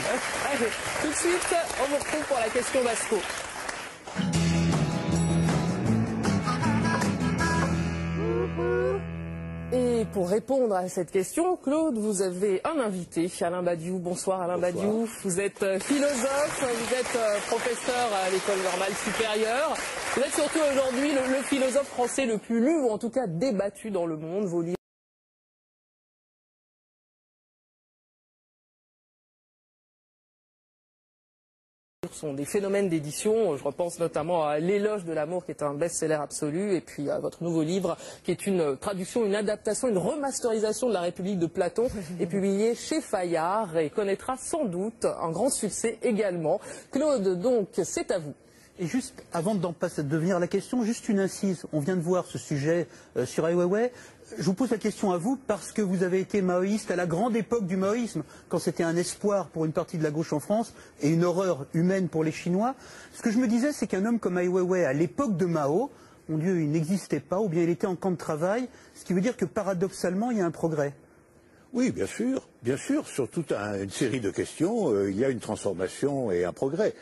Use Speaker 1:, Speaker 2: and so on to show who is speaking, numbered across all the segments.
Speaker 1: Allez, tout de suite, on vous retrouve pour la question d'Asco. Et pour répondre à cette question, Claude, vous avez un invité, Alain Badiou. Bonsoir Alain Badiou. Vous êtes philosophe, vous êtes professeur à l'École normale supérieure. Vous êtes surtout aujourd'hui le philosophe français le plus lu, ou en tout cas débattu dans le monde. Vos livres sont des phénomènes d'édition. Je repense notamment à L'éloge de l'amour, qui est un best-seller absolu, et puis à votre nouveau livre, qui est une traduction, une adaptation, une remasterisation de La République de Platon, et publié chez Fayard, et connaîtra sans doute un grand succès également. Claude, donc, c'est à vous.
Speaker 2: Et juste, avant d'en passer, de devenir la question, juste une incise. On vient de voir ce sujet sur Ai Weiwei. Je vous pose la question à vous parce que vous avez été maoïste à la grande époque du maoïsme, quand c'était un espoir pour une partie de la gauche en France et une horreur humaine pour les Chinois. Ce que je me disais, c'est qu'un homme comme Ai Weiwei, à l'époque de Mao, mon Dieu, il n'existait pas, ou bien il était en camp de travail, ce qui veut dire que paradoxalement, il y a un progrès.
Speaker 3: Oui, bien sûr, sur toute une série de questions, il y a une transformation et un progrès.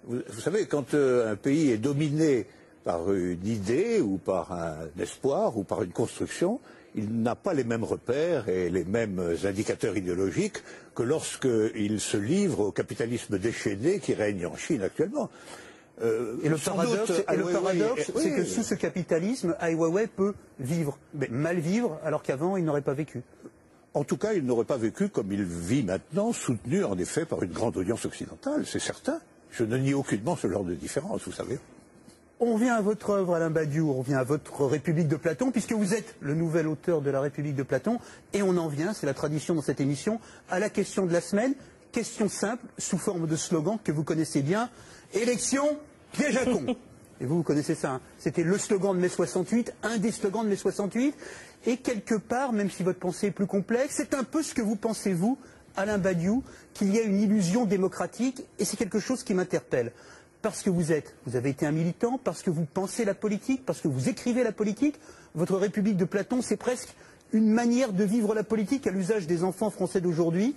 Speaker 3: Vous savez, quand un pays est dominé par une idée ou par un espoir ou par une construction, il n'a pas les mêmes repères et les mêmes indicateurs idéologiques que lorsqu'il se livre au capitalisme déchaîné qui règne en Chine actuellement.
Speaker 2: Et le paradoxe, c'est que sous ce capitalisme, Ai Weiwei peut vivre, mais mal vivre, alors qu'avant, il n'aurait pas vécu.
Speaker 3: En tout cas, il n'aurait pas vécu comme il vit maintenant, soutenu en effet par une grande audience occidentale, c'est certain. Je ne nie aucunement ce genre de différence, vous savez.
Speaker 2: On revient à votre œuvre, Alain Badiou, on revient à votre République de Platon, puisque vous êtes le nouvel auteur de la République de Platon, et on en vient, c'est la tradition dans cette émission, à la question de la semaine. Question simple, sous forme de slogan que vous connaissez bien, élection, piège à con. Et vous connaissez ça, hein. C'était le slogan de mai 68, un des slogans de mai 68, et quelque part, même si votre pensée est plus complexe, c'est un peu ce que vous pensez, vous, Alain Badiou, qu'il y a une illusion démocratique, et c'est quelque chose qui m'interpelle. Parce que vous avez été un militant, parce que vous pensez la politique, parce que vous écrivez la politique, votre République de Platon, c'est presque une manière de vivre la politique à l'usage des enfants français d'aujourd'hui.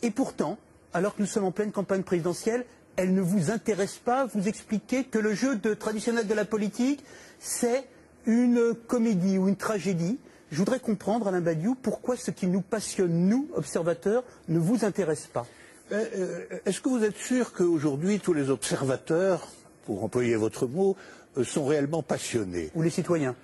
Speaker 2: Et pourtant, alors que nous sommes en pleine campagne présidentielle, elle ne vous intéresse pas, vous expliquez que le jeu traditionnel de la politique, c'est une comédie ou une tragédie. Je voudrais comprendre, Alain Badiou, pourquoi ce qui nous passionne, nous, observateurs, ne vous intéresse pas.
Speaker 3: Est-ce que vous êtes sûr qu'aujourd'hui, tous les observateurs, pour employer votre mot, sont réellement passionnés?
Speaker 2: Ou les citoyens?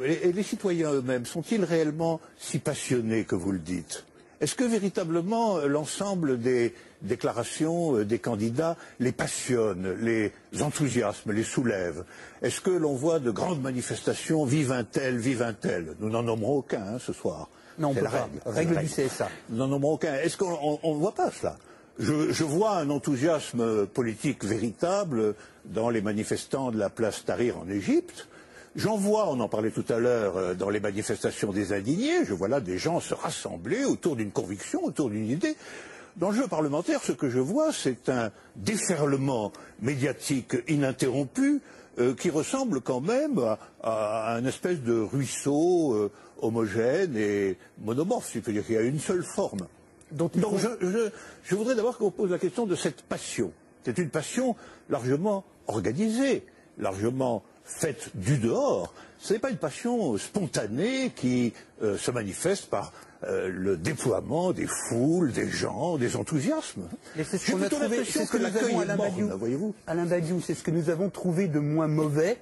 Speaker 3: Et les citoyens eux-mêmes, sont-ils réellement si passionnés que vous le dites? Est-ce que véritablement l'ensemble des déclarations des candidats les passionne, les enthousiasme, les soulève? Est-ce que l'on voit de grandes manifestations, vive un tel, vive un tel? Nous n'en nommerons aucun ce soir.
Speaker 2: Non, on peut pas. Règle du CSA.
Speaker 3: Nous n'en nommerons aucun. Est-ce qu'on ne voit pas cela? Je vois un enthousiasme politique véritable dans les manifestants de la place Tahrir en Égypte. J'en vois, on en parlait tout à l'heure, dans les manifestations des indignés. Je vois là des gens se rassembler autour d'une conviction, autour d'une idée. Dans le jeu parlementaire, ce que je vois, c'est un déferlement médiatique ininterrompu qui ressemble quand même à une espèce de ruisseau homogène et monomorphe, si je peux dire qu'il y a une seule forme. Donc je voudrais d'abord qu'on pose la question de cette passion. C'est une passion largement organisée, largement faite du dehors. Ce n'est pas une passion spontanée qui se manifeste par le déploiement des foules, des gens, des enthousiasmes.
Speaker 2: Et c'est ce qu'on a trouvé, c'est ce que nous avons, Alain Badiou, c'est ce que nous avons trouvé de moins mauvais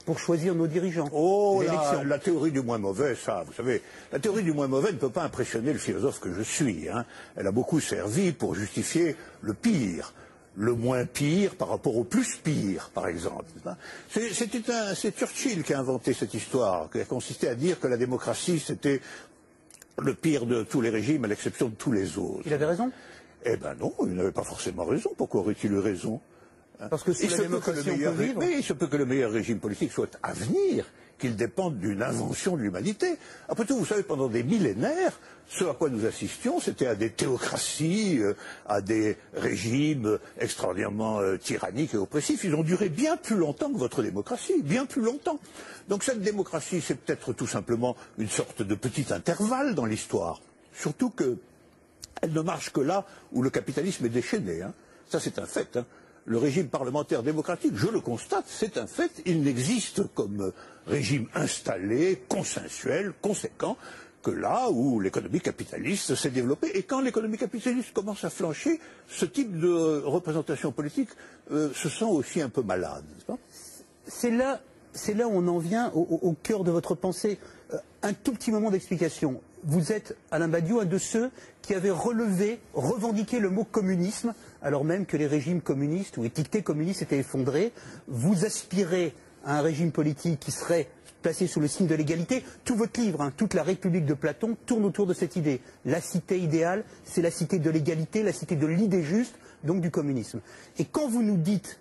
Speaker 2: pour choisir nos dirigeants.
Speaker 3: Oh, la théorie du moins mauvais, ça, vous savez, la théorie du moins mauvais ne peut pas impressionner le philosophe que je suis. Hein. Elle a beaucoup servi pour justifier le pire. Le moins pire par rapport au plus pire, par exemple. C'est Churchill qui a inventé cette histoire, qui a consisté à dire que la démocratie, c'était le pire de tous les régimes, à l'exception de tous les autres.
Speaker 2: Il avait raison?
Speaker 3: Eh ben non, il n'avait pas forcément raison. Pourquoi aurait-il eu raison?
Speaker 2: Parce que sous la démocratie, on peut vivre.
Speaker 3: Mais il se peut que le meilleur régime politique soit à venir, qu'il dépende d'une invention de l'humanité. Après tout, vous savez, pendant des millénaires, ce à quoi nous assistions, c'était à des théocraties, à des régimes extraordinairement tyranniques et oppressifs. Ils ont duré bien plus longtemps que votre démocratie, bien plus longtemps. Donc cette démocratie, c'est peut-être tout simplement une sorte de petit intervalle dans l'histoire. Surtout que Elle ne marche que là où le capitalisme est déchaîné. Hein. Ça, c'est un fait. Hein. Le régime parlementaire démocratique, je le constate, c'est un fait. Il n'existe comme régime installé, consensuel, conséquent, que là où l'économie capitaliste s'est développée. Et quand l'économie capitaliste commence à flancher, ce type de représentation politique se sent aussi un peu malade, n'est-ce pas ?
Speaker 2: C'est là où on en vient au cœur de votre pensée. Un tout petit moment d'explication. Vous êtes, Alain Badiou, un de ceux qui avaient revendiqué le mot communisme, alors même que les régimes communistes ou étiquetés communistes étaient effondrés. Vous aspirez à un régime politique qui serait placé sous le signe de l'égalité. Tout votre livre, hein, toute la République de Platon, tourne autour de cette idée. La cité idéale, c'est la cité de l'égalité, la cité de l'idée juste, donc du communisme. Et quand vous nous dites,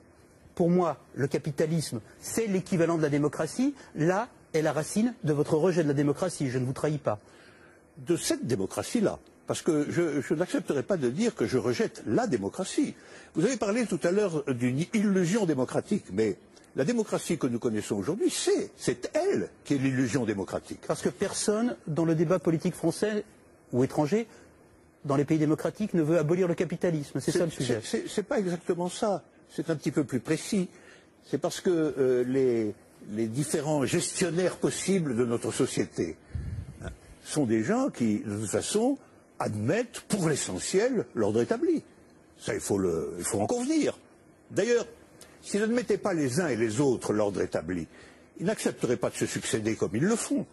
Speaker 2: pour moi, le capitalisme, c'est l'équivalent de la démocratie, là est la racine de votre rejet de la démocratie, je ne vous trahis pas.
Speaker 3: De cette démocratie-là. Parce que je n'accepterai pas de dire que je rejette la démocratie. Vous avez parlé tout à l'heure d'une illusion démocratique, mais la démocratie que nous connaissons aujourd'hui, c'est elle qui est l'illusion démocratique.
Speaker 2: Parce que personne, dans le débat politique français ou étranger, dans les pays démocratiques, ne veut abolir le capitalisme. C'est ça le sujet.
Speaker 3: C'est pas exactement ça. C'est un petit peu plus précis. C'est parce que les différents gestionnaires possibles de notre société sont des gens qui, de toute façon, admettent pour l'essentiel l'ordre établi. Ça, il faut en convenir. D'ailleurs, s'ils n'admettaient pas les uns et les autres l'ordre établi, ils n'accepteraient pas de se succéder comme ils le font.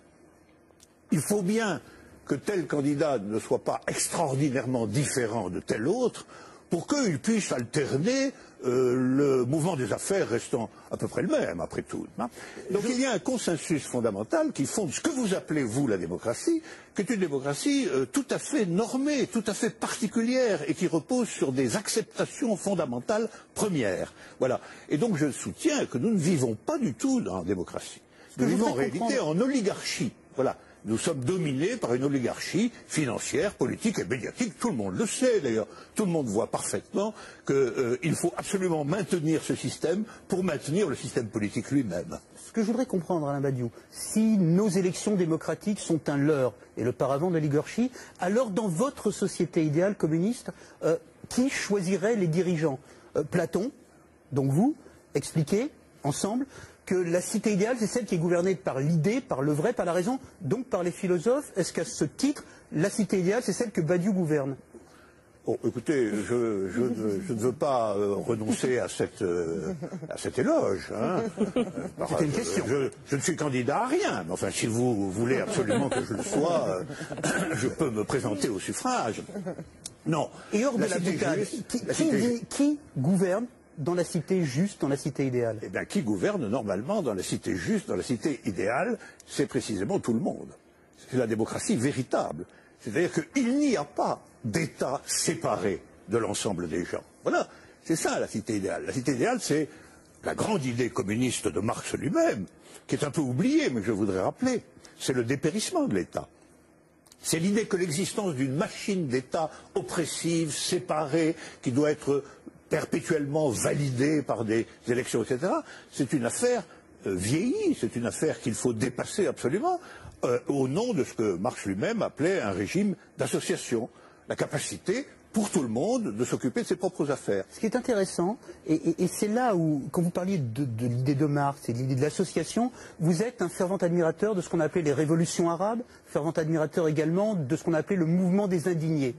Speaker 3: Il faut bien que tel candidat ne soit pas extraordinairement différent de tel autre pour qu'il puisse alterner le mouvement des affaires restant à peu près le même, après tout. Hein. Donc il y a un consensus fondamental qui fonde ce que vous appelez, vous, la démocratie, qui est une démocratie tout à fait normée, tout à fait particulière, et qui repose sur des acceptations fondamentales premières. Voilà. Et donc je soutiens que nous ne vivons pas du tout en démocratie. Nous vivons en réalité en oligarchie. Voilà. Nous sommes dominés par une oligarchie financière, politique et médiatique. Tout le monde le sait d'ailleurs. Tout le monde voit parfaitement qu'il faut absolument maintenir ce système pour maintenir le système politique lui-même.
Speaker 2: Ce que je voudrais comprendre, Alain Badiou, si nos élections démocratiques sont un leurre et le paravent de l'oligarchie, alors dans votre société idéale communiste, qui choisirait les dirigeants ? Platon, donc vous, expliquez ensemble que la cité idéale, c'est celle qui est gouvernée par l'idée, par le vrai, par la raison, donc par les philosophes. Est-ce qu'à ce titre, la cité idéale, c'est celle que Badiou gouverne ?
Speaker 3: Bon, écoutez, je ne veux pas renoncer à cet éloge. Hein.
Speaker 2: C'était une question.
Speaker 3: Je ne suis candidat à rien, mais enfin, si vous voulez absolument que je le sois, je peux me présenter au suffrage. Non.
Speaker 2: Et hors de la boutade, qui gouverne dans la cité juste, dans la cité idéale?
Speaker 3: Eh bien, qui gouverne normalement dans la cité juste, dans la cité idéale, c'est précisément tout le monde. C'est la démocratie véritable. C'est-à-dire qu'il n'y a pas d'État séparé de l'ensemble des gens. Voilà, c'est ça la cité idéale. La cité idéale, c'est la grande idée communiste de Marx lui-même, qui est un peu oubliée, mais que je voudrais rappeler. C'est le dépérissement de l'État. C'est l'idée que l'existence d'une machine d'État oppressive, séparée, qui doit être perpétuellement validée par des élections, etc., c'est une affaire vieillie, c'est une affaire qu'il faut dépasser absolument, au nom de ce que Marx lui-même appelait un régime d'association, la capacité pour tout le monde de s'occuper de ses propres affaires.
Speaker 2: Ce qui est intéressant, et c'est là où, quand vous parliez de l'idée de Marx et de l'idée de l'association, vous êtes un fervent admirateur de ce qu'on a appelé les révolutions arabes, fervent admirateur également de ce qu'on a appelé le mouvement des indignés.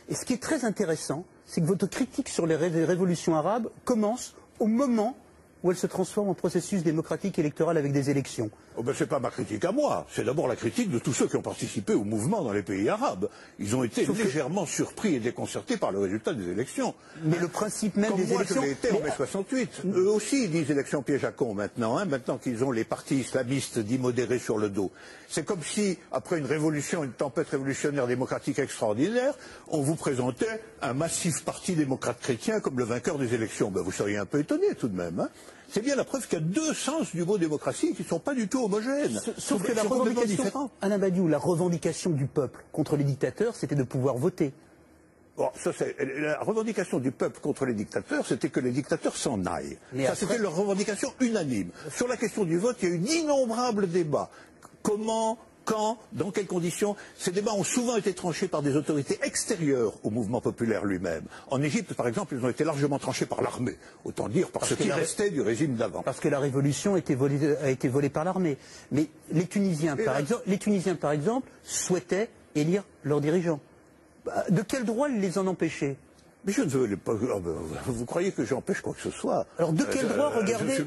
Speaker 2: Et ce qui est très intéressant, c'est que votre critique sur les révolutions arabes commence au moment où elles se transforment en processus démocratique électoral avec des élections.
Speaker 3: Oh ben, ce n'est pas ma critique à moi, c'est d'abord la critique de tous ceux qui ont participé au mouvement dans les pays arabes. Ils ont été légèrement surpris et déconcertés par le résultat des élections.
Speaker 2: Mais le principe même des élections...
Speaker 3: Comme moi, je l'ai été en mai 68. Eux aussi, ils disent élections piège à con maintenant, hein, maintenant qu'ils ont les partis islamistes dits modérés sur le dos. C'est comme si, après une révolution, une tempête révolutionnaire démocratique extraordinaire, on vous présentait un massif parti démocrate chrétien comme le vainqueur des élections. Ben, vous seriez un peu étonné tout de même, hein. C'est bien la preuve qu'il y a deux sens du mot démocratie qui ne sont pas du tout homogènes.
Speaker 2: Sauf que la revendication, Alain Badiou, la revendication du peuple contre les dictateurs, c'était de pouvoir voter.
Speaker 3: Bon, la revendication du peuple contre les dictateurs, c'était que les dictateurs s'en aillent. C'était leur revendication unanime. Sur la question du vote, il y a eu d'innombrables débats. Comment quand, dans quelles conditions. Ces débats ont souvent été tranchés par des autorités extérieures au mouvement populaire lui-même. En Égypte, par exemple, ils ont été largement tranchés par l'armée, autant dire par ce qui restait du régime d'avant.
Speaker 2: Parce que la révolution a été volée par l'armée. Mais les Tunisiens, par exemple, souhaitaient élire leurs dirigeants. De quel droit les en empêcher?
Speaker 3: Mais je ne veux pas. Vous croyez que j'empêche quoi que ce soit?
Speaker 2: Alors de quel droit regarder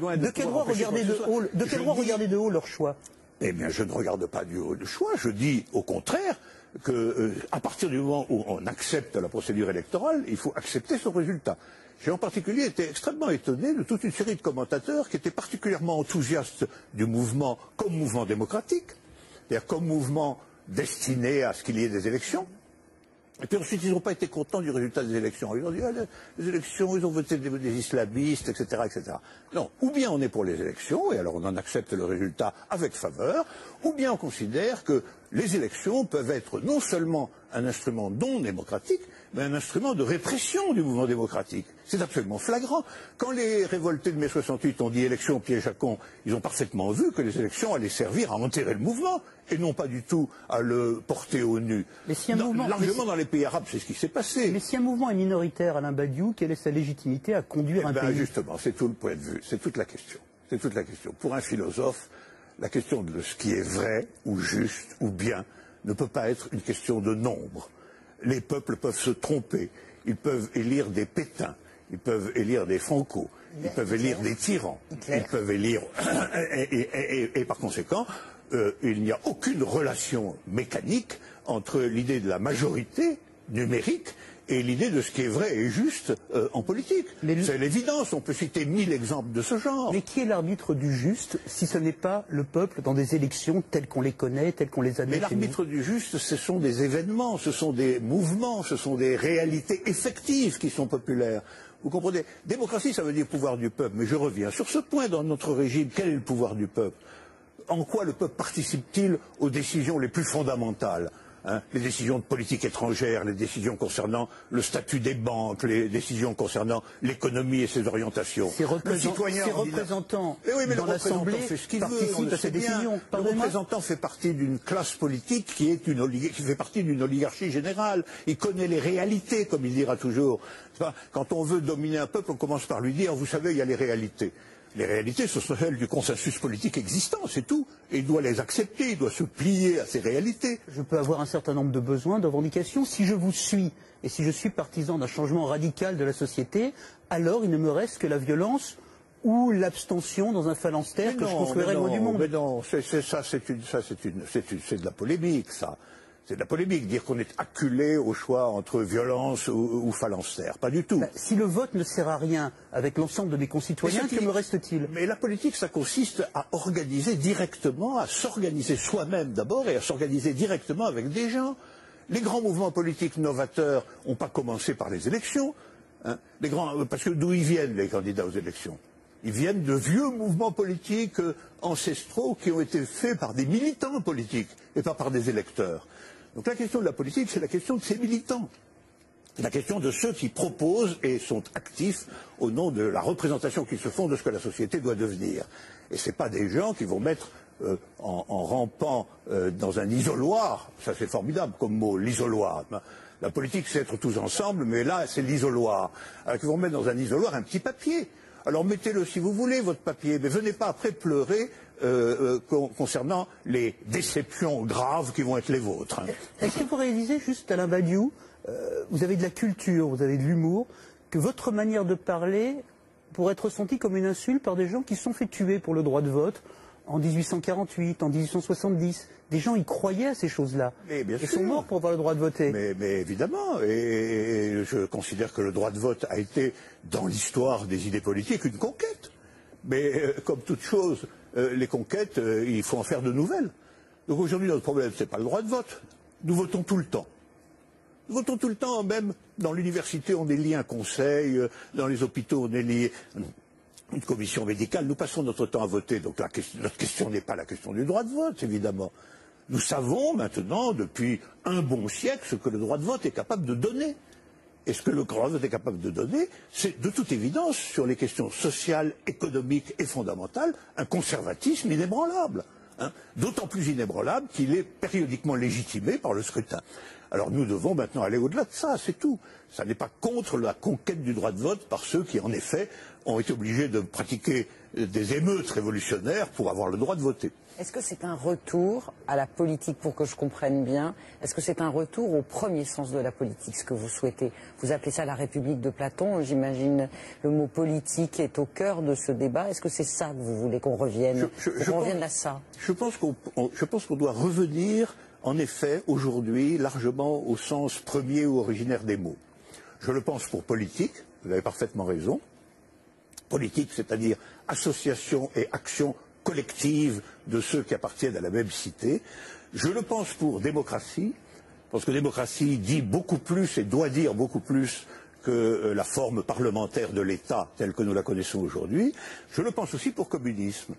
Speaker 2: de haut leur choix?
Speaker 3: Eh bien, je ne regarde pas du haut le choix. Je dis au contraire que, à partir du moment où on accepte la procédure électorale, il faut accepter son résultat. J'ai en particulier été extrêmement étonné de toute une série de commentateurs qui étaient particulièrement enthousiastes du mouvement comme mouvement démocratique, c'est-à-dire comme mouvement destiné à ce qu'il y ait des élections. Et puis ensuite, ils n'ont pas été contents du résultat des élections. Ils ont dit, les élections, ils ont voté des islamistes, etc., etc. Non, ou bien on est pour les élections, et alors on en accepte le résultat avec faveur, ou bien on considère que les élections peuvent être non seulement un instrument non démocratique, mais un instrument de répression du mouvement démocratique. C'est absolument flagrant. Quand les révoltés de mai 68 ont dit élection piège à con, ils ont parfaitement vu que les élections allaient servir à enterrer le mouvement, et non pas du tout à le porter au nu.
Speaker 2: Mais si un mouvement,
Speaker 3: largement dans les pays arabes, c'est ce qui s'est passé.
Speaker 2: Mais si un mouvement est minoritaire, Alain Badiou, quelle est sa légitimité à conduire un pays?
Speaker 3: Justement, c'est tout le point de vue, c'est toute la question. C'est toute la question. Pour un philosophe, la question de ce qui est vrai, ou juste, ou bien, ne peut pas être une question de nombre. Les peuples peuvent se tromper, ils peuvent élire des Pétains, ils peuvent élire des Franco, ils peuvent élire des tyrans, ils peuvent élire... et par conséquent, il n'y a aucune relation mécanique entre l'idée de la majorité numérique et l'idée de ce qui est vrai et juste en politique. C'est l'évidence, on peut citer 1000 exemples de ce genre.
Speaker 2: Mais qui est l'arbitre du juste si ce n'est pas le peuple dans des élections telles qu'on les connaît, telles qu'on les a
Speaker 3: Mais l'arbitre du juste, ce sont des événements, ce sont des mouvements, ce sont des réalités effectives qui sont populaires. Vous comprenez? Démocratie, ça veut dire pouvoir du peuple. Mais je reviens sur ce point dans notre régime. Quel est le pouvoir du peuple? En quoi le peuple participe-t-il aux décisions les plus fondamentales? Les décisions de politique étrangère, les décisions concernant le statut des banques, les décisions concernant l'économie et ses orientations.
Speaker 2: Ces représentants dans l'Assemblée participent à ces décisions.
Speaker 3: Le représentant fait partie d'une classe politique qui fait partie d'une oligarchie générale. Il connaît les réalités, comme il dira toujours. Quand on veut dominer un peuple, on commence par lui dire, vous savez, il y a les réalités. Les réalités, ce sont celles du consensus politique existant, c'est tout. Et il doit les accepter, il doit se plier à ces réalités.
Speaker 2: Je peux avoir un certain nombre de besoins, de revendications. Si je vous suis, et si je suis partisan d'un changement radical de la société, alors il ne me reste que la violence ou l'abstention dans un phalanstère que je construirai loin du monde.
Speaker 3: Mais non, c'est de la polémique, ça. C'est de la polémique, dire qu'on est acculé au choix entre violence ou phalanstère. Pas du tout.
Speaker 2: Si le vote ne sert à rien avec l'ensemble de mes concitoyens, que me reste-t-il?
Speaker 3: Mais la politique, ça consiste à organiser directement, à s'organiser soi-même d'abord et à s'organiser directement avec des gens. Les grands mouvements politiques novateurs n'ont pas commencé par les élections. Parce que d'où ils viennent, les candidats aux élections? Ils viennent de vieux mouvements politiques ancestraux qui ont été faits par des militants politiques et pas par des électeurs. Donc la question de la politique, c'est la question de ces militants. C'est la question de ceux qui proposent et sont actifs au nom de la représentation qu'ils se font de ce que la société doit devenir. Et ce n'est pas des gens qui vont mettre en rampant dans un isoloir, ça c'est formidable comme mot, l'isoloir. La politique c'est être tous ensemble, mais là c'est l'isoloir. Alors qu'ils vont mettre dans un isoloir un petit papier. Alors mettez-le si vous voulez, votre papier, mais venez pas après pleurer concernant les déceptions graves qui vont être les vôtres.
Speaker 2: Est-ce que vous réalisez, juste Alain Badiou, vous avez de la culture, vous avez de l'humour, que votre manière de parler pourrait être ressentie comme une insulte par des gens qui se sont fait tuer pour le droit de vote en 1848, en 1870. Des gens y croyaient à ces choses-là. Ils sont morts pour avoir le droit de voter.
Speaker 3: Mais évidemment, et je considère que le droit de vote a été, dans l'histoire des idées politiques, une conquête. Mais comme toute chose, les conquêtes, il faut en faire de nouvelles. Donc aujourd'hui, notre problème, ce n'est pas le droit de vote. Nous votons tout le temps. Nous votons tout le temps, même dans l'université, on élit un conseil, dans les hôpitaux, on élit une commission médicale. Nous passons notre temps à voter. Donc notre question n'est pas la question du droit de vote, évidemment. Nous savons maintenant, depuis un bon siècle, ce que le droit de vote est capable de donner. Et ce que le droit de vote est capable de donner, c'est de toute évidence, sur les questions sociales, économiques et fondamentales, un conservatisme inébranlable. hein, d'autant plus inébranlable qu'il est périodiquement légitimé par le scrutin. Alors nous devons maintenant aller au-delà de ça, c'est tout. Ça n'est pas contre la conquête du droit de vote par ceux qui, en effet, ont été obligés de pratiquer des émeutes révolutionnaires pour avoir le droit de voter.
Speaker 4: Est-ce que c'est un retour à la politique, pour que je comprenne bien? Est-ce que c'est un retour au premier sens de la politique, ce que vous souhaitez? Vous appelez ça la République de Platon, j'imagine le mot politique est au cœur de ce débat. Est-ce que c'est ça que vous voulez qu'on revienne, qu'on revienne à ça?
Speaker 3: Je pense qu'on doit revenir, en effet, aujourd'hui, largement au sens premier ou originaire des mots. Je le pense pour politique, vous avez parfaitement raison. Politique, c'est-à-dire association et action collective de ceux qui appartiennent à la même cité. Je le pense pour démocratie, parce que démocratie dit beaucoup plus et doit dire beaucoup plus que la forme parlementaire de l'État telle que nous la connaissons aujourd'hui. Je le pense aussi pour communisme,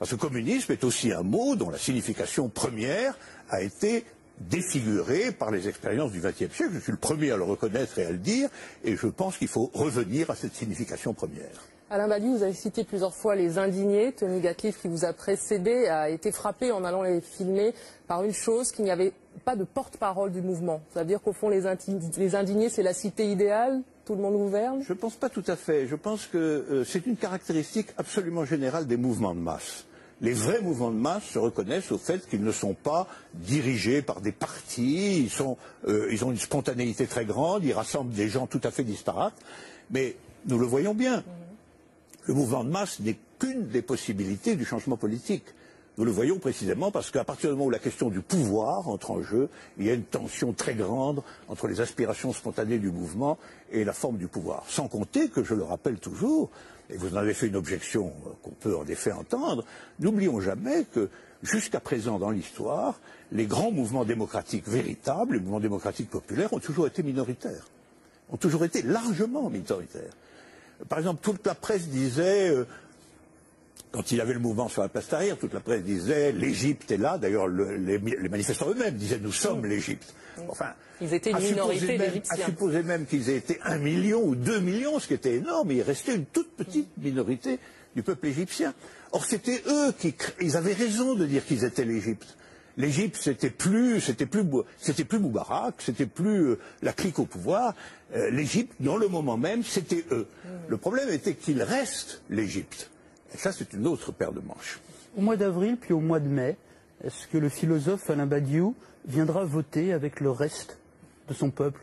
Speaker 3: parce que communisme est aussi un mot dont la signification première a été défigurée par les expériences du XXe siècle. Je suis le premier à le reconnaître et à le dire, et je pense qu'il faut revenir à cette signification première.
Speaker 1: Alain Badiou, vous avez cité plusieurs fois les indignés. Tony Gatliff, qui vous a précédé, a été frappé en allant les filmer par une chose, qu'il n'y avait pas de porte-parole du mouvement. Ça veut dire qu'au fond, les indignés, c'est la cité idéale, tout le monde gouverne?
Speaker 3: Je ne pense pas tout à fait. Je pense que c'est une caractéristique absolument générale des mouvements de masse. Les vrais mouvements de masse se reconnaissent au fait qu'ils ne sont pas dirigés par des partis, ils ont une spontanéité très grande, ils rassemblent des gens tout à fait disparates, mais nous le voyons bien. Le mouvement de masse n'est qu'une des possibilités du changement politique. Nous le voyons précisément parce qu'à partir du moment où la question du pouvoir entre en jeu, il y a une tension très grande entre les aspirations spontanées du mouvement et la forme du pouvoir. Sans compter que, je le rappelle toujours, et vous en avez fait une objection qu'on peut en effet entendre, n'oublions jamais que jusqu'à présent dans l'histoire, les grands mouvements démocratiques véritables, les mouvements démocratiques populaires, ont toujours été minoritaires, ont toujours été largement minoritaires. Par exemple, toute la presse disait, quand il y avait le mouvement sur la place Tahrir, toute la presse disait l'Égypte est là. D'ailleurs, les manifestants eux-mêmes disaient nous sommes l'Égypte. Enfin,
Speaker 1: ils étaient une minorité d'Égyptiens.
Speaker 3: À supposer même qu'ils aient été 1 million ou 2 millions, ce qui était énorme, il restait une toute petite minorité du peuple égyptien. Or, c'était eux ils avaient raison de dire qu'ils étaient l'Égypte. L'Égypte, c'était plus Moubarak, c'était plus la clique au pouvoir. L'Égypte, dans le moment même, c'était eux. Le problème était qu'ils restent l'Égypte. Et ça, c'est une autre paire de manches.
Speaker 2: Au mois d'avril, puis au mois de mai, est-ce que le philosophe Alain Badiou viendra voter avec le reste de son peuple?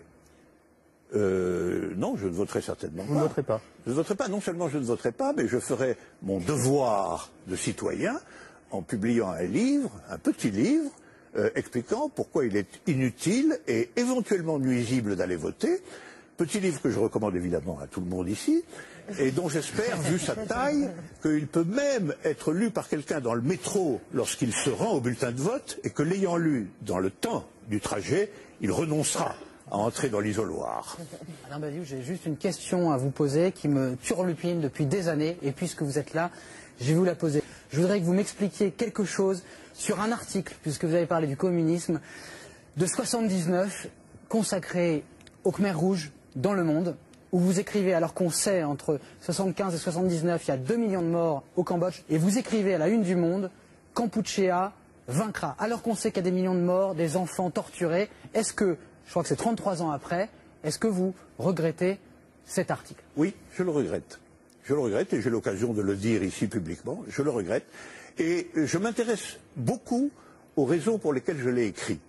Speaker 3: Non, je ne voterai certainement pas.
Speaker 2: Vous ne voterez pas?
Speaker 3: Je ne voterai pas. Non seulement je ne voterai pas, mais je ferai mon devoir de citoyen en publiant un livre, un petit livre, expliquant pourquoi il est inutile et éventuellement nuisible d'aller voter. Petit livre que je recommande évidemment à tout le monde ici, et dont j'espère, vu sa taille, qu'il peut même être lu par quelqu'un dans le métro lorsqu'il se rend au bulletin de vote, et que l'ayant lu dans le temps du trajet, il renoncera à entrer dans l'isoloir.
Speaker 4: Alain Badiou, j'ai juste une question à vous poser qui me turlupine depuis des années, et puisque vous êtes là, je vais vous la poser. Je voudrais que vous m'expliquiez quelque chose sur un article, puisque vous avez parlé du communisme, de 79, consacré au Khmer Rouge dans le monde, où vous écrivez, alors qu'on sait, entre 75 et 79, il y a 2 millions de morts au Cambodge, et vous écrivez à la une du Monde, Kampuchéa vaincra. Alors qu'on sait qu'il y a des millions de morts, des enfants torturés, est-ce que, je crois que c'est 33 ans après, est-ce que vous regrettez cet article?
Speaker 3: Oui, je le regrette. Je le regrette, et j'ai l'occasion de le dire ici publiquement, je le regrette. Et je m'intéresse beaucoup aux raisons pour lesquelles je l'ai écrit.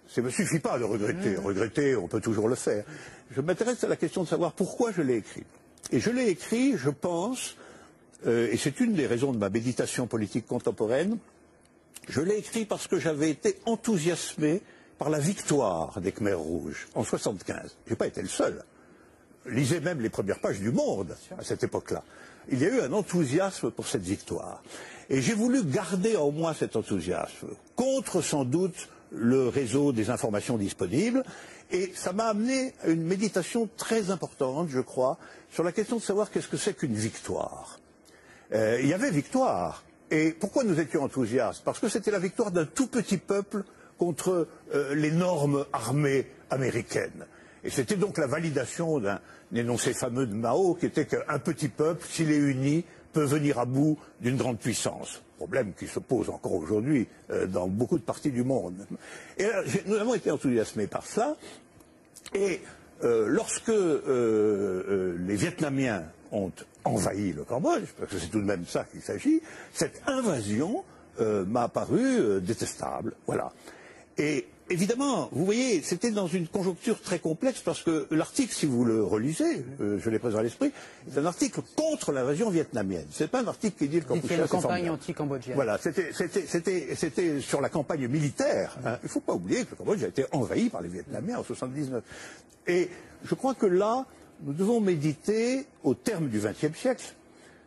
Speaker 3: Ça ne me suffit pas de regretter. Regretter, on peut toujours le faire. Je m'intéresse à la question de savoir pourquoi je l'ai écrit. Et je l'ai écrit, je pense, et c'est une des raisons de ma méditation politique contemporaine, je l'ai écrit parce que j'avais été enthousiasmé par la victoire des Khmers rouges en 75. Je n'ai pas été le seul. Lisez même les premières pages du Monde à cette époque-là. Il y a eu un enthousiasme pour cette victoire. Et j'ai voulu garder en moi cet enthousiasme, contre sans doute le réseau des informations disponibles, et ça m'a amené à une méditation très importante, je crois, sur la question de savoir qu'est-ce que c'est qu'une victoire. Il y avait victoire. Et pourquoi nous étions enthousiastes? Parce que c'était la victoire d'un tout petit peuple contre l'énorme armée américaine. Et c'était donc la validation d'un énoncé fameux de Mao, qui était qu'un petit peuple, s'il est uni, peut venir à bout d'une grande puissance. Problème qui se pose encore aujourd'hui dans beaucoup de parties du monde. Et là, nous avons été enthousiasmés par cela. Et lorsque les Vietnamiens ont envahi le Cambodge, parce que c'est tout de même ça qu'il s'agit, cette invasion m'a paru détestable. Voilà. Et évidemment, vous voyez, c'était dans une conjoncture très complexe parce que l'article, si vous le relisez, je l'ai présent à l'esprit, c'est un article contre l'invasion vietnamienne. C'est pas un article qui dit le Kampuchea,
Speaker 4: c'est la campagne anti-cambodgienne.
Speaker 3: Voilà, c'était sur la campagne militaire. Hein. Il ne faut pas oublier que le Cambodge a été envahi par les Vietnamiens en 1979. Et je crois que là, nous devons méditer, au terme du XXe siècle,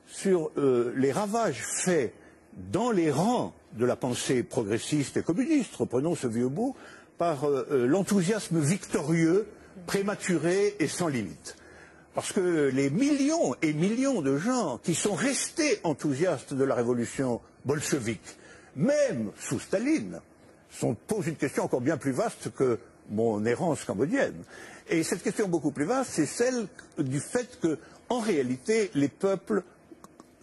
Speaker 3: sur les ravages faits dans les rangs de la pensée progressiste et communiste, reprenons ce vieux mot, par l'enthousiasme victorieux, prématuré et sans limite. Parce que les millions et millions de gens qui sont restés enthousiastes de la révolution bolchevique, même sous Staline, posent une question encore bien plus vaste que mon errance cambodgienne. Et cette question beaucoup plus vaste, c'est celle du fait que, en réalité, les peuples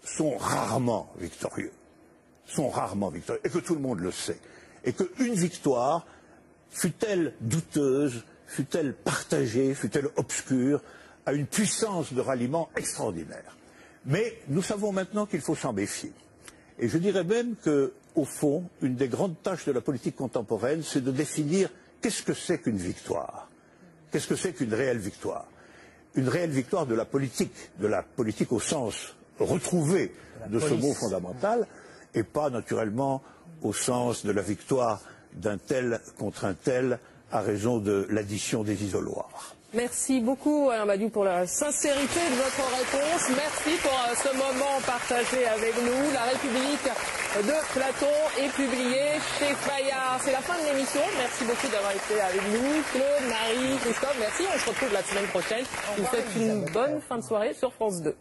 Speaker 3: sont rarement victorieux. Et que tout le monde le sait. Et qu'une victoire, fût-elle douteuse, fût-elle partagée, fût-elle obscure, a une puissance de ralliement extraordinaire. Mais nous savons maintenant qu'il faut s'en méfier. Et je dirais même que, au fond, une des grandes tâches de la politique contemporaine, c'est de définir qu'est-ce que c'est qu'une victoire. Qu'est-ce que c'est qu'une réelle victoire? Une réelle victoire de la politique au sens retrouvé de ce mot fondamental, et pas naturellement au sens de la victoire d'un tel contre un tel à raison de l'addition des isoloirs.
Speaker 1: Merci beaucoup Alain Badiou pour la sincérité de votre réponse. Merci pour ce moment partagé avec nous. La République de Platon est publiée chez Fayard. C'est la fin de l'émission. Merci beaucoup d'avoir été avec nous. Claude, Marie, Christophe, merci. On se retrouve la semaine prochaine. Je vous souhaite une bonne fin de soirée sur France 2.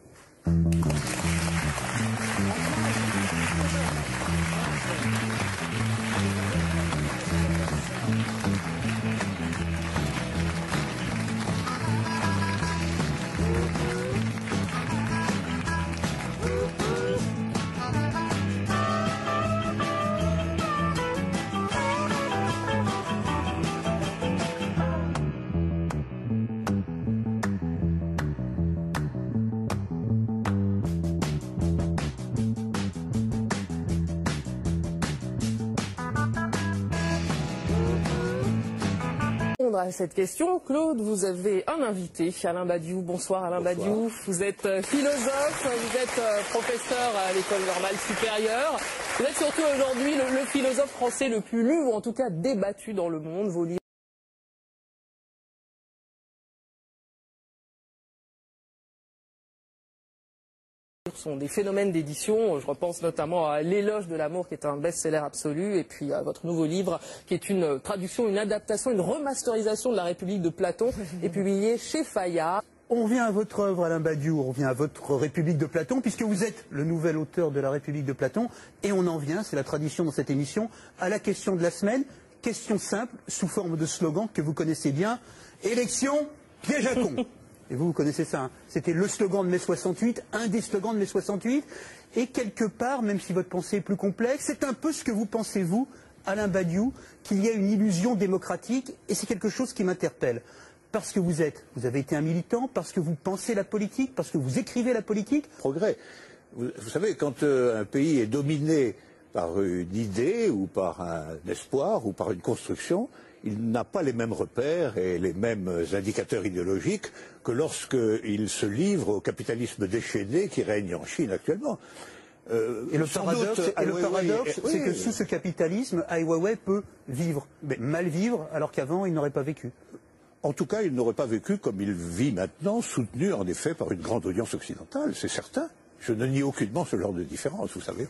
Speaker 1: À cette question, Claude, vous avez un invité, Alain Badiou. Bonsoir Alain Badiou. Vous êtes philosophe, vous êtes professeur à l'École normale supérieure. Vous êtes surtout aujourd'hui le philosophe français le plus lu, ou en tout cas débattu dans le monde. Vos livres sont des phénomènes d'édition. Je repense notamment à L'éloge de l'amour, qui est un best-seller absolu, et puis à votre nouveau livre, qui est une traduction, une adaptation, une remasterisation de La République de Platon, et publié chez Fayard.
Speaker 2: On revient à votre œuvre, Alain Badiou, on revient à votre République de Platon, puisque vous êtes le nouvel auteur de La République de Platon, et on en vient, c'est la tradition dans cette émission, à la question de la semaine. Question simple, sous forme de slogan que vous connaissez bien. Élection, piège à con. Et vous connaissez ça, hein. C'était le slogan de mai 68, un des slogans de mai 68. Et quelque part, même si votre pensée est plus complexe, c'est un peu ce que vous pensez, vous, Alain Badiou, qu'il y a une illusion démocratique, et c'est quelque chose qui m'interpelle. Parce que vous avez été un militant, parce que vous pensez la politique, parce que vous écrivez la politique.
Speaker 3: Progrès. Vous savez, quand un pays est dominé par une idée, ou par un espoir, ou par une construction, il n'a pas les mêmes repères et les mêmes indicateurs idéologiques que lorsqu'il se livre au capitalisme déchaîné qui règne en Chine actuellement.
Speaker 2: Et le paradoxe, c'est que sous ce capitalisme, Ai Weiwei peut vivre, mais mal vivre, alors qu'avant, il n'aurait pas vécu.
Speaker 3: En tout cas, il n'aurait pas vécu comme il vit maintenant, soutenu en effet par une grande audience occidentale, c'est certain. Je ne nie aucunement ce genre de différence, vous savez.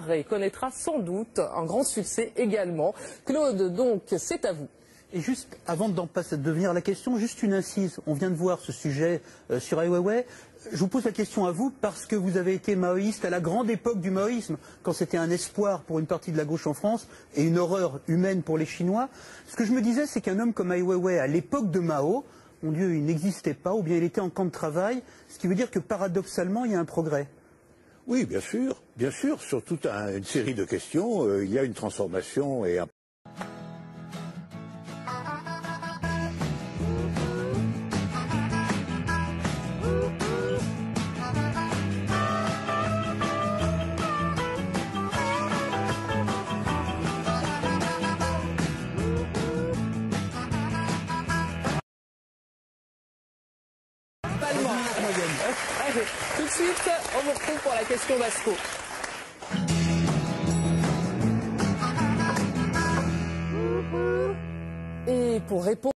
Speaker 1: Et connaîtra sans doute un grand succès également. Claude, donc, c'est à vous.
Speaker 2: Et juste, avant d'en passer de devenir la question, juste une incise. On vient de voir ce sujet sur Ai Weiwei. Je vous pose la question à vous parce que vous avez été maoïste à la grande époque du maoïsme, quand c'était un espoir pour une partie de la gauche en France et une horreur humaine pour les Chinois. Ce que je me disais, c'est qu'un homme comme Ai Weiwei, à l'époque de Mao, mon Dieu, il n'existait pas, ou bien il était en camp de travail, ce qui veut dire que paradoxalement, il y a un progrès.
Speaker 3: Oui, bien sûr, sur toute une série de questions, il y a une transformation et un...
Speaker 1: Allez, tout de suite, on vous retrouve pour la question d'Asco. Et pour répondre